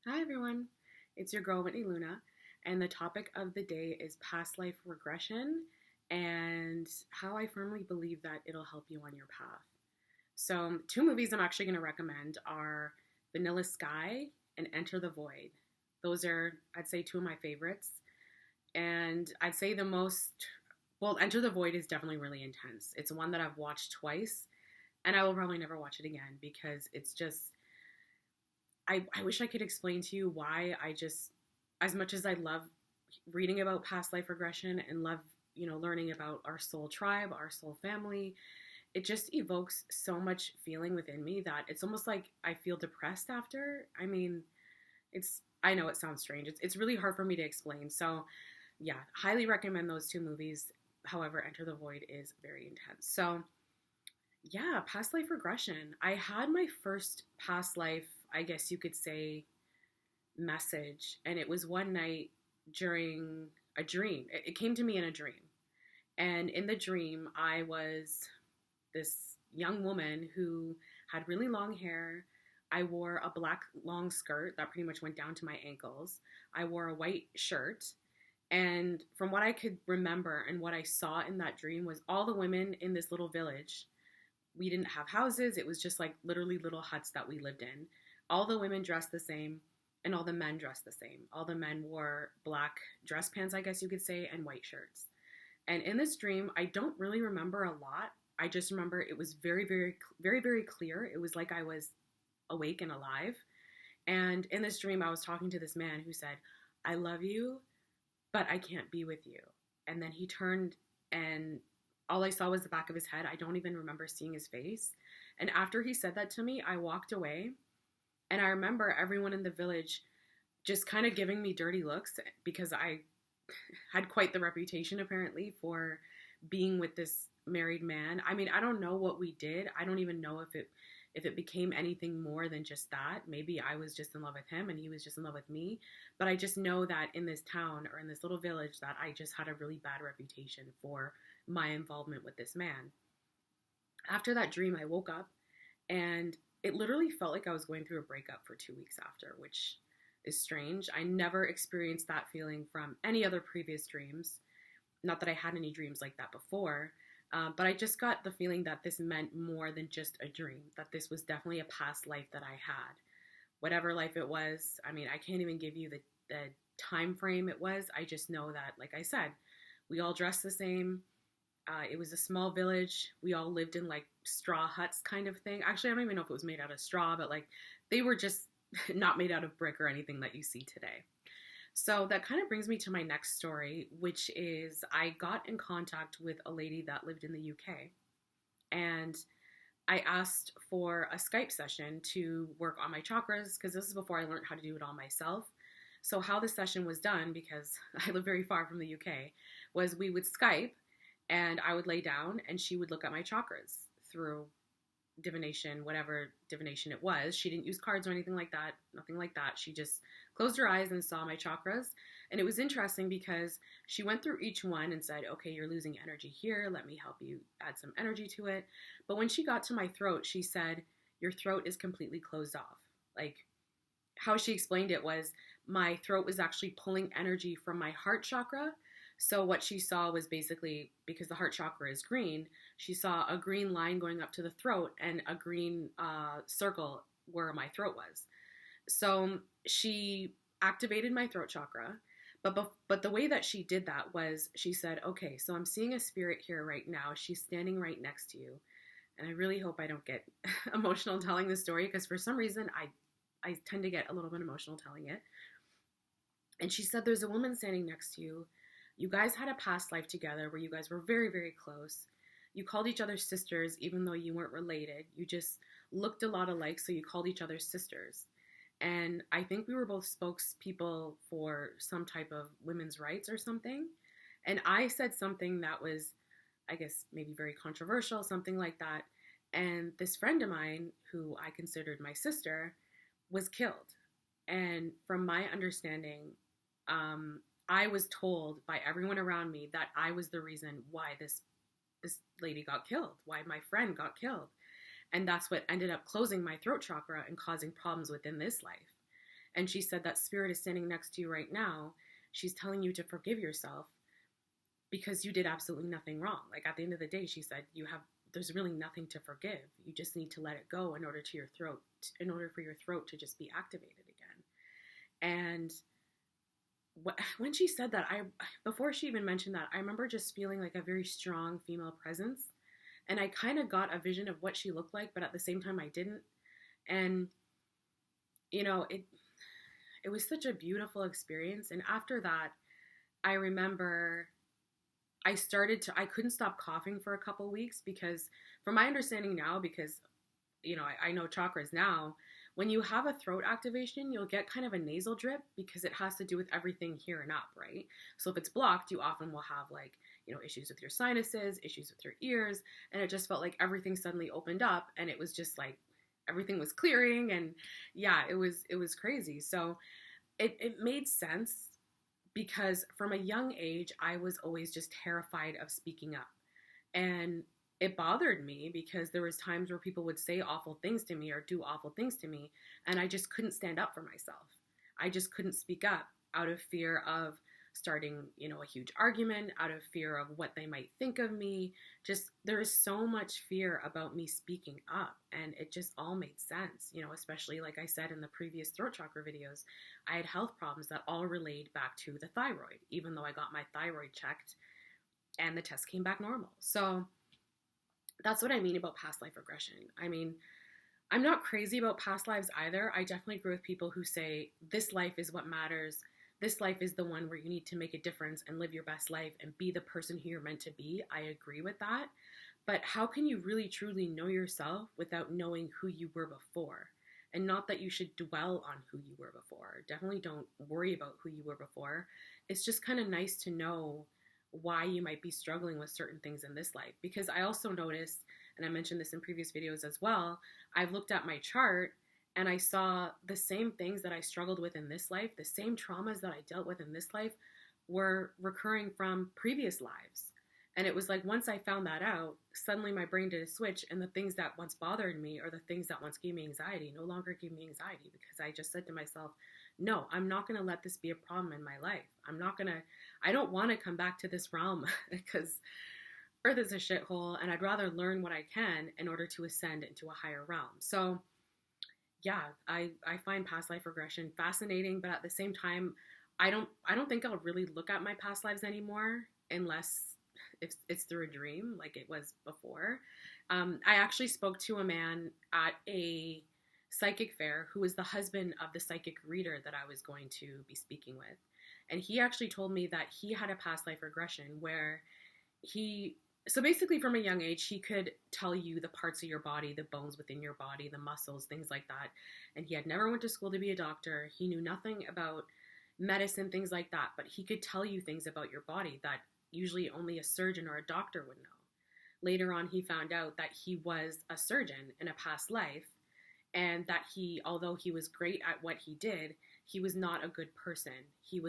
Hi everyone, it's your girl Whitney Luna, and the topic of the day is past life regression and how I firmly believe that it'll help you on your path. So, two movies I'm actually going to recommend are Vanilla Sky and Enter the Void. Those are, I'd say, two of my favorites. And I'd say Enter the Void is definitely really intense. It's one that I've watched twice, and I will probably never watch it again because it's just I wish I could explain to you why as much as I love reading about past life regression and love, learning about our soul tribe, our soul family, it just evokes so much feeling within me that it's almost like I feel depressed after. I know it sounds strange. It's really hard for me to explain. So, yeah, highly recommend those two movies. However, Enter the Void is very intense. So, yeah, past life regression. I had my first past life, I guess you could say, message, and it was one night during a dream. It came to me in a dream. And in the dream, I was this young woman who had really long hair. I wore a black long skirt that pretty much went down to my ankles. I wore a white shirt. And from what I could remember and what I saw in that dream was all the women in this little village. We didn't have houses. It was just like literally little huts that we lived in. All the women dressed the same and all the men dressed the same. All the men wore black dress pants, I guess you could say, and white shirts. And in this dream, I don't really remember a lot. I just remember it was very, very, very, very clear. It was like I was awake and alive. And in this dream, I was talking to this man who said, I love you, but I can't be with you. And then he turned and all I saw was the back of his head. I don't even remember seeing his face. And after he said that to me, I walked away. And I remember everyone in the village just kind of giving me dirty looks because I had quite the reputation apparently for being with this married man. I mean, I don't know what we did. I don't even know if it became anything more than just that. Maybe I was just in love with him and he was just in love with me. But I just know that in this town or in this little village that I just had a really bad reputation for my involvement with this man. After that dream, I woke up and it literally felt like I was going through a breakup for 2 weeks after, which is strange. I never experienced that feeling from any other previous dreams. Not that I had any dreams like that before, but I just got the feeling that this meant more than just a dream, that this was definitely a past life that I had. Whatever life it was, I mean, I can't even give you the time frame it was. I just know that, like I said, we all dressed the same. It was a small village. We all lived in like straw huts kind of thing. Actually, I don't even know if it was made out of straw, but like they were just not made out of brick or anything that you see today. So that kind of brings me to my next story, which is I got in contact with a lady that lived in the UK. And I asked for a Skype session to work on my chakras because this is before I learned how to do it all myself. So, how the session was done, because I live very far from the UK, was we would Skype and I would lay down and she would look at my chakras through divination, whatever divination it was. She didn't use cards or anything like that, nothing like that. She just closed her eyes and saw my chakras. And it was interesting because she went through each one and said, okay, you're losing energy here. Let me help you add some energy to it. But when she got to my throat, she said, your throat is completely closed off. Like, how she explained it was my throat was actually pulling energy from my heart chakra. So what she saw was basically, because the heart chakra is green, she saw a green line going up to the throat and a green circle where my throat was. So she activated my throat chakra. But the way that she did that was she said, okay, so I'm seeing a spirit here right now. She's standing right next to you. And I really hope I don't get emotional telling this story because for some reason I tend to get a little bit emotional telling it. And she said, there's a woman standing next to you. You guys had a past life together where you guys were very, very close. You called each other sisters even though you weren't related. You just looked a lot alike, so you called each other sisters. And I think we were both spokespeople for some type of women's rights or something. And I said something that was, I guess, maybe very controversial, something like that. And this friend of mine, who I considered my sister, was killed. And from my understanding, I was told by everyone around me that I was the reason why this lady got killed, why my friend got killed. And that's what ended up closing my throat chakra and causing problems within this life. And she said that spirit is standing next to you right now. She's telling you to forgive yourself because you did absolutely nothing wrong. Like at the end of the day, she said, there's really nothing to forgive. You just need to let it go in order for your throat to just be activated again. And when she said that, before she even mentioned that, I remember just feeling like a very strong female presence. And I kind of got a vision of what she looked like, but at the same time I didn't. And, it was such a beautiful experience. And after that, I remember I couldn't stop coughing for a couple weeks because from my understanding now, because, I know chakras now, when you have a throat activation, you'll get kind of a nasal drip because it has to do with everything here and up, right? So if it's blocked, you often will have issues with your sinuses, issues with your ears. And it just felt like everything suddenly opened up and it was just like everything was clearing. And yeah, it was crazy. So it made sense because from a young age, I was always just terrified of speaking up. And it bothered me because there was times where people would say awful things to me or do awful things to me, and I just couldn't stand up for myself. I just couldn't speak up out of fear of starting, a huge argument, out of fear of what they might think of me. Just there is so much fear about me speaking up, and it just all made sense, especially like I said in the previous throat chakra videos, I had health problems that all relayed back to the thyroid, even though I got my thyroid checked and the test came back normal. So that's what I mean about past life regression. I mean, I'm not crazy about past lives either. I definitely agree with people who say this life is what matters. This life is the one where you need to make a difference and live your best life and be the person who you're meant to be. I agree with that. But how can you really truly know yourself without knowing who you were before? And not that you should dwell on who you were before. Definitely don't worry about who you were before. It's just kind of nice to know why you might be struggling with certain things in this life. Because I also noticed, and I mentioned this in previous videos as well, I've looked at my chart and I saw the same things that I struggled with in this life, the same traumas that I dealt with in this life were recurring from previous lives. And it was like once I found that out, suddenly my brain did a switch, and the things that once bothered me or the things that once gave me anxiety no longer give me anxiety, because I just said to myself, no, I'm not going to let this be a problem in my life. I don't want to come back to this realm because Earth is a shithole, and I'd rather learn what I can in order to ascend into a higher realm. So yeah, I find past life regression fascinating, but at the same time, I don't think I'll really look at my past lives anymore unless it's through a dream like it was before. I actually spoke to a man at a psychic fair who was the husband of the psychic reader that I was going to be speaking with. And he actually told me that he had a past life regression where so basically from a young age, he could tell you the parts of your body, the bones within your body, the muscles, things like that. And he had never went to school to be a doctor. He knew nothing about medicine, things like that, but he could tell you things about your body that usually only a surgeon or a doctor would know. Later on, he found out that he was a surgeon in a past life, and that although he was great at what he did, he was not a good person. He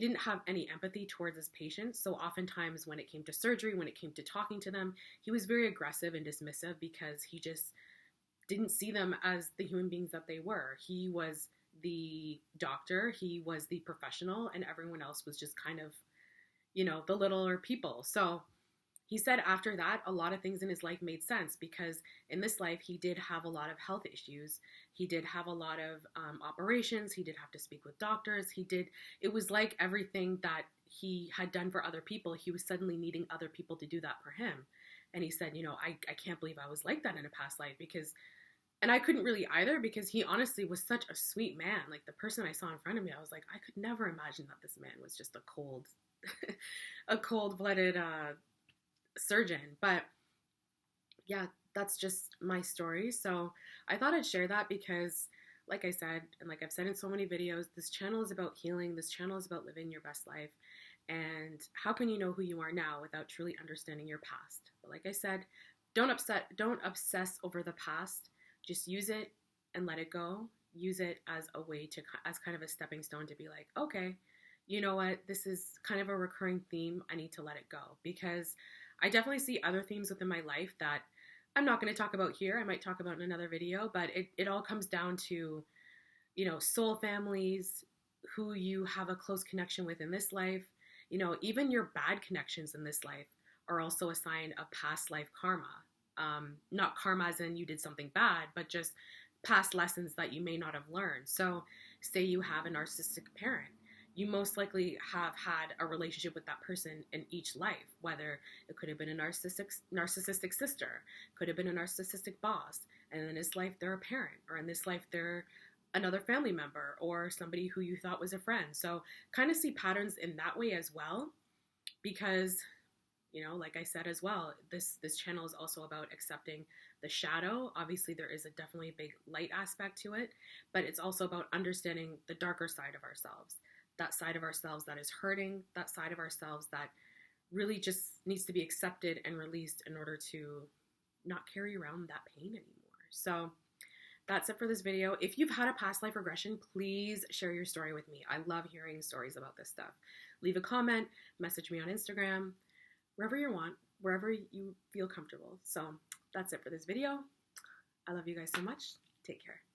didn't have any empathy towards his patients. So oftentimes when it came to surgery, when it came to talking to them, he was very aggressive and dismissive because he just didn't see them as the human beings that they were. He was the doctor, he was the professional, and everyone else was just kind of, the littler people. So he said after that, a lot of things in his life made sense because in this life, he did have a lot of health issues. He did have a lot of operations. He did have to speak with doctors. It was like everything that he had done for other people, he was suddenly needing other people to do that for him. And he said, I can't believe I was like that in a past life and I couldn't really either because he honestly was such a sweet man. Like the person I saw in front of me, I was like, I could never imagine that this man was just a cold-blooded surgeon. But yeah, that's just my story. So I thought I'd share that because like I said, and like I've said in so many videos, this channel is about healing. This channel is about living your best life. And how can you know who you are now without truly understanding your past? But like I said, don't obsess over the past. Just use it and let it go. Use it as a way as kind of a stepping stone to be like, okay, you know what? This is kind of a recurring theme. I need to let it go because I definitely see other themes within my life that I'm not going to talk about here. I might talk about in another video, but it all comes down to soul families, who you have a close connection with in this life, even your bad connections in this life are also a sign of past life karma. Not karma as in you did something bad, but just past lessons that you may not have learned. So, say you have a narcissistic parent, you most likely have had a relationship with that person in each life, whether it could have been a narcissistic sister, could have been a narcissistic boss, and in this life they're a parent, or in this life they're another family member or somebody who you thought was a friend. So kind of see patterns in that way as well, because like I said as well, this channel is also about accepting the shadow. Obviously there is definitely a big light aspect to it, but it's also about understanding the darker side of ourselves, that side of ourselves that is hurting, that side of ourselves that really just needs to be accepted and released in order to not carry around that pain anymore. So that's it for this video. If you've had a past life regression, please share your story with me. I love hearing stories about this stuff. Leave a comment, message me on Instagram, wherever you want, wherever you feel comfortable. So that's it for this video. I love you guys so much. Take care.